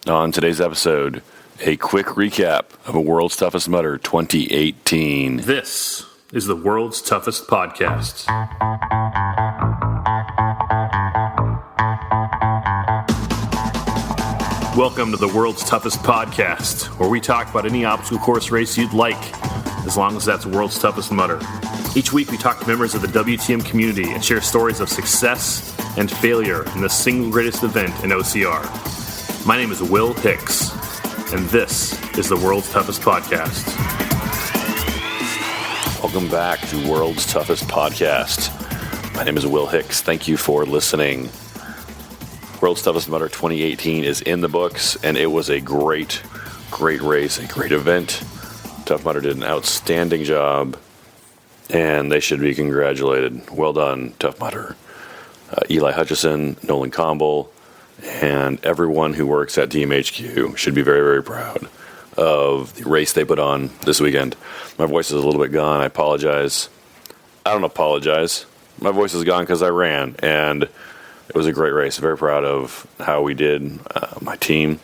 On today's episode, a quick recap of a World's Toughest Mudder 2018. This is the World's Toughest Podcast. Welcome to the World's Toughest Podcast, where we talk about any obstacle course race you'd like, as long as that's World's Toughest Mudder. Each week we talk to members of the WTM community and share stories of success and failure in the single greatest event in OCR. My name is Will Hicks, and this is the World's Toughest Podcast. Welcome back to World's Toughest Podcast. My name is Will Hicks. Thank you for listening. World's Toughest Mudder 2018 is in the books, and it was a great race, a great event. Tough Mudder did an outstanding job, and they should be congratulated. Well done, Tough Mudder. Eli Hutchison, Nolan Campbell, and everyone who works at DMHQ should be very, very proud of the race they put on this weekend. My voice is a little bit gone. I apologize. I don't apologize. My voice is gone because I ran, and it was a great race. Very proud of how we did, my team.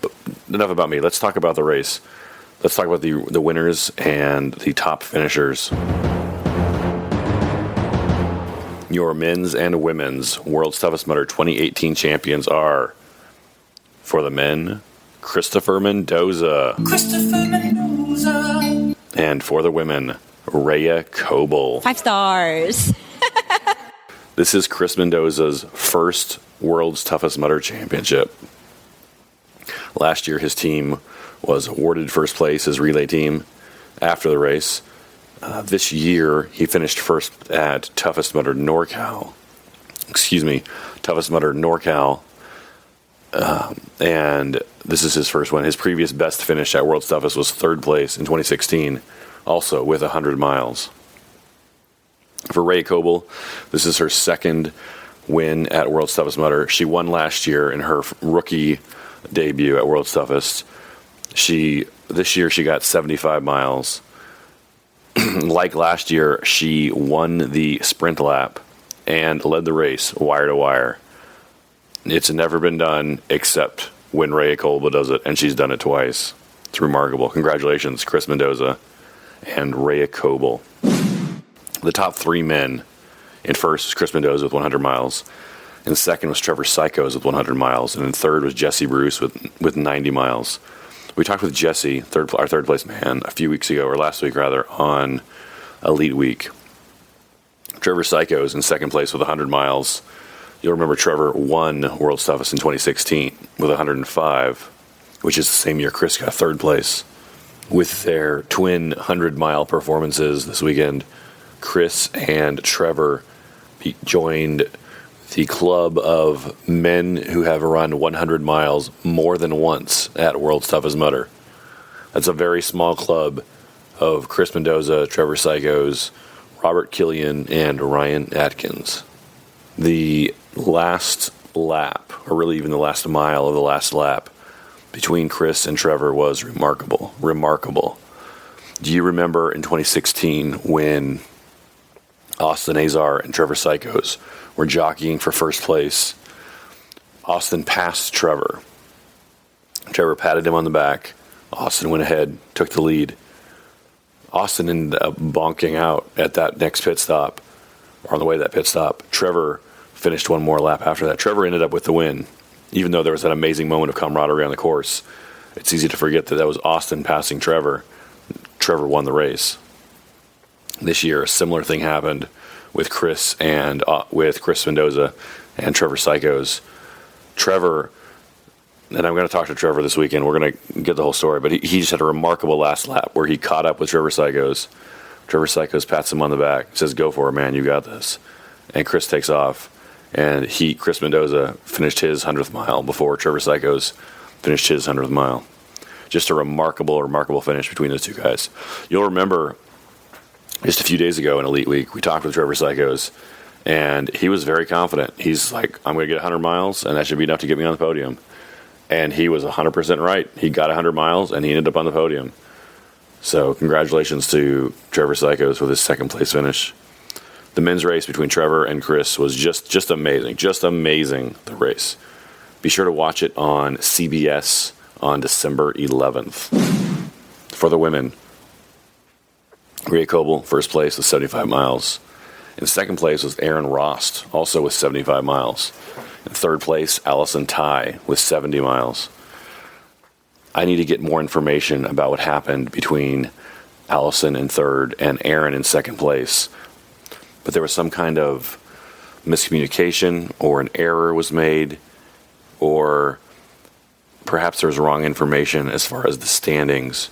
But enough about me. Let's talk about the race. Let's talk about the winners and the top finishers. Your men's and women's World's Toughest Mudder 2018 champions are, for the men, Kristopher Mendoza. And for the women, Rea Kolbl. 5 stars. This is Kris Mendoza's first World's Toughest Mudder championship. Last year, his team was awarded first place, his relay team, after the race. This year, he finished first at Toughest Mudder NorCal. Toughest Mudder NorCal. And this is his first one. His previous best finish at World's Toughest was third place in 2016, also with 100 miles. For Rea Kolbl, this is her second win at World's Toughest Mudder. She won last year in her rookie debut at World's Toughest. This year she got 75 miles. Like last year, she won the sprint lap and led the race wire to wire. It's never been done except when Rea Kolbl does it, and she's done it twice. It's remarkable. Congratulations, Kris Mendoza and Rea Kolbl. The top three men in first was Kris Mendoza with 100 miles. In second was Trevor Cichosz with 100 miles. And in third was Jesse Bruce with 90 miles. We talked with Jesse, our third place man, last week on Elite Week. Trevor Cichosz in second place with 100 miles. You'll remember Trevor won World's Toughest in 2016 with 105, which is the same year Kris got third place. With their twin 100-mile performances this weekend, Kris and Trevor joined the club of men who have run 100 miles more than once at World's Toughest Mudder. That's a very small club of Kris Mendoza, Trevor Cichosz, Robert Killian, and Ryan Atkins. The last lap, or really even the last mile of the last lap, between Kris and Trevor was remarkable. Do you remember in 2016 when Austin Azar and Trevor Cichosz were jockeying for first place? Austin passed Trevor. Trevor patted him on the back. Austin went ahead, took the lead. Austin ended up bonking out at that next pit stop, or on the way to that pit stop. Trevor finished one more lap after that. Trevor ended up with the win. Even though there was that amazing moment of camaraderie on the course, it's easy to forget that was Austin passing Trevor. Trevor won the race. This year, a similar thing happened with Kris Mendoza and Trevor Cichosz. Trevor, and I'm going to talk to Trevor this weekend. We're going to get the whole story, but he just had a remarkable last lap where he caught up with Trevor Cichosz. Trevor Cichosz pats him on the back, says, "Go for it, man, you got this." And Kris takes off, and Kris Mendoza finished his 100th mile before Trevor Cichosz finished his 100th mile. Just a remarkable finish between those two guys. You'll remember just a few days ago in Elite Week, we talked with Trevor Cichosz, and he was very confident. He's like, "I'm going to get 100 miles, and that should be enough to get me on the podium." And he was 100% right. He got 100 miles, and he ended up on the podium. So congratulations to Trevor Cichosz with his second place finish. The men's race between Trevor and Kris was just amazing. Just amazing, the race. Be sure to watch it on CBS on December 11th. For the women, Rea Kolbl, first place with 75 miles. In second place was Erin Rost, also with 75 miles. In third place, Allison Tai with 70 miles. I need to get more information about what happened between Allison in third and Erin in second place. But there was some kind of miscommunication, or an error was made, or perhaps there was wrong information as far as the standings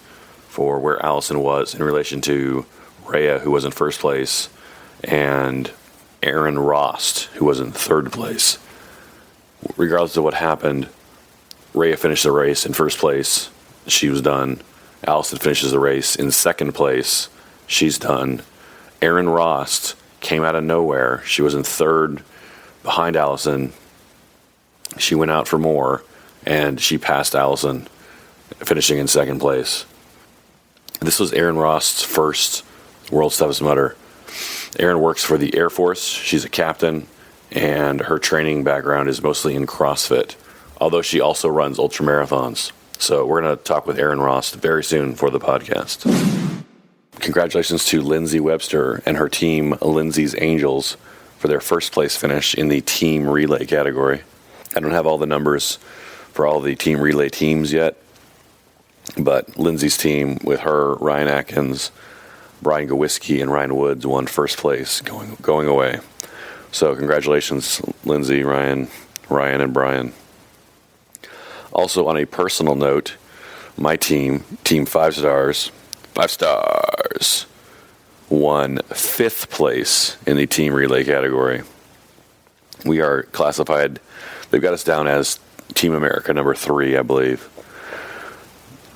for where Allison was in relation to Rea, who was in first place, and Erin Rost, who was in third place. Regardless of what happened, Rea finished the race in first place. She was done. Allison finishes the race in second place. She's done. Erin Rost came out of nowhere. She was in third behind Allison. She went out for more, and she passed Allison, finishing in second place. This was Erin Rost's first World's Toughest Mudder. Erin works for the Air Force. She's a captain, and her training background is mostly in CrossFit, although she also runs ultramarathons. So we're going to talk with Erin Rost very soon for the podcast. Congratulations to Lindsay Webster and her team, Lindsay's Angels, for their first place finish in the team relay category. I don't have all the numbers for all the team relay teams yet, but Lindsay's team with her, Ryan Atkins, Brian Gowiski, and Ryan Woods won first place going away. So congratulations, Lindsay, Ryan, and Brian. Also, on a personal note, my team, Team 5 Stars, won fifth place in the team relay category. We are classified, they've got us down as Team America number 3, I believe.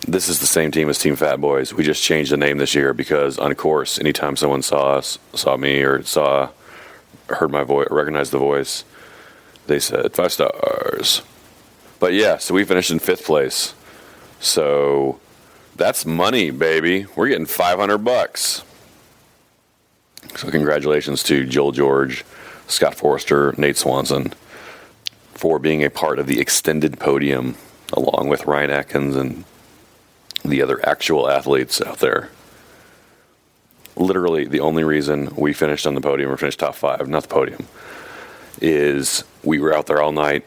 This is the same team as Team Fat Boys. We just changed the name this year because on course, anytime someone saw me, or heard my voice, recognized the voice, they said 5 stars. But yeah, so we finished in fifth place. So that's money, baby. We're getting $500. So congratulations to Joel George, Scott Forrester, Nate Swanson for being a part of the extended podium, along with Ryan Atkins and the other actual athletes out there. Literally, the only reason we finished on the podium, or finished top 5, not the podium, is we were out there all night,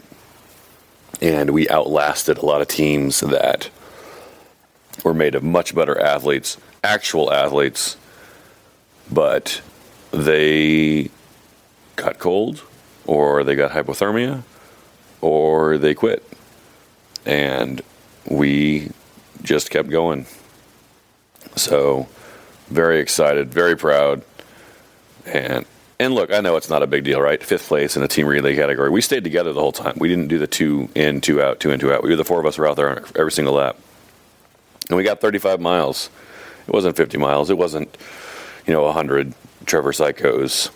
and we outlasted a lot of teams that were made of much better athletes, actual athletes, but they got cold, or they got hypothermia, or they quit. And we just kept going. So, very excited, very proud. And look, I know it's not a big deal, right? Fifth place in the team relay category. We stayed together the whole time. We didn't do the 2 in, 2 out, 2 in, 2 out. The 4 of us were out there every single lap. And we got 35 miles. It wasn't 50 miles. It wasn't, 100 Trevor Cichosz,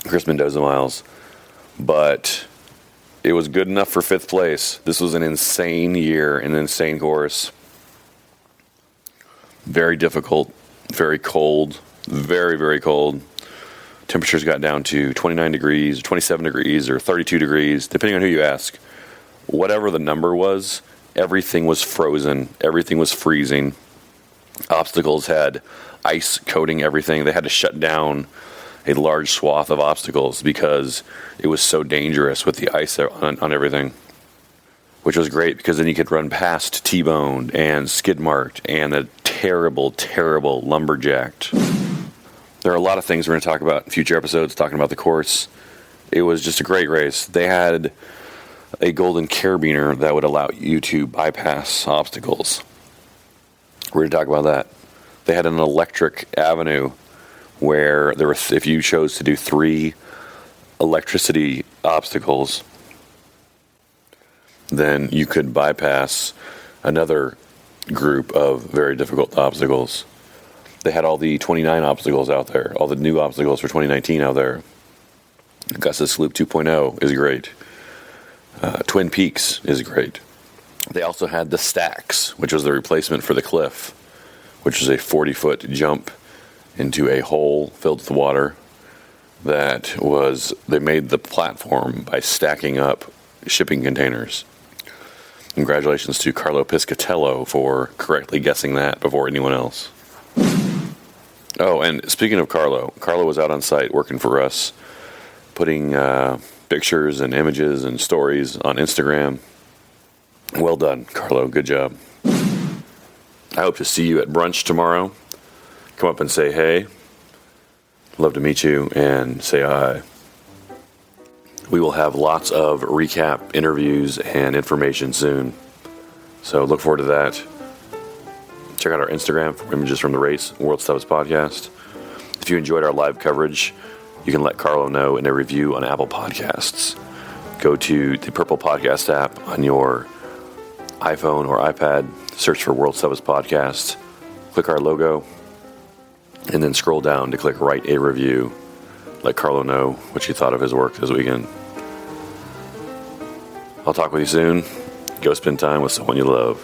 Kris Mendoza miles. But it was good enough for fifth place. This was an insane year, an insane course. Very difficult, very cold, very, very cold. Temperatures got down to 29 degrees, 27 degrees, or 32 degrees, depending on who you ask. Whatever the number was, everything was frozen. Everything was freezing. Obstacles had ice coating everything. They had to shut down a large swath of obstacles because it was so dangerous with the ice on everything, which was great because then you could run past T-boned and skid marked and a terrible, terrible lumberjacked. There are a lot of things we're going to talk about in future episodes, talking about the course. It was just a great race. They had a golden carabiner that would allow you to bypass obstacles. We're going to talk about that. They had an electric avenue where there were, if you chose to do 3 electricity obstacles, then you could bypass another group of very difficult obstacles. They had all the 29 obstacles out there, all the new obstacles for 2019 out there. Gus's Loop 2.0 is great. Twin Peaks is great. They also had the Stacks, which was the replacement for the Cliff, which is a 40-foot jump into a hole filled with water. They made the platform by stacking up shipping containers. Congratulations to Carlo Piscatello for correctly guessing that before anyone else. Oh, and speaking of Carlo was out on site working for us, putting pictures and images and stories on Instagram. Well done, Carlo. Good job. I hope to see you at brunch tomorrow. Come up and say hey. Love to meet you and say hi. We will have lots of recap interviews and information soon. So look forward to that. Check out our Instagram for images from the race, World's Toughest Podcast. If you enjoyed our live coverage, you can let Carlo know in a review on Apple Podcasts. Go to the Purple Podcast app on your iPhone or iPad, search for World's Toughest Podcast, click our logo, and then scroll down to click Write a Review. Let Carlo know what you thought of his work this weekend. I'll talk with you soon. Go spend time with someone you love.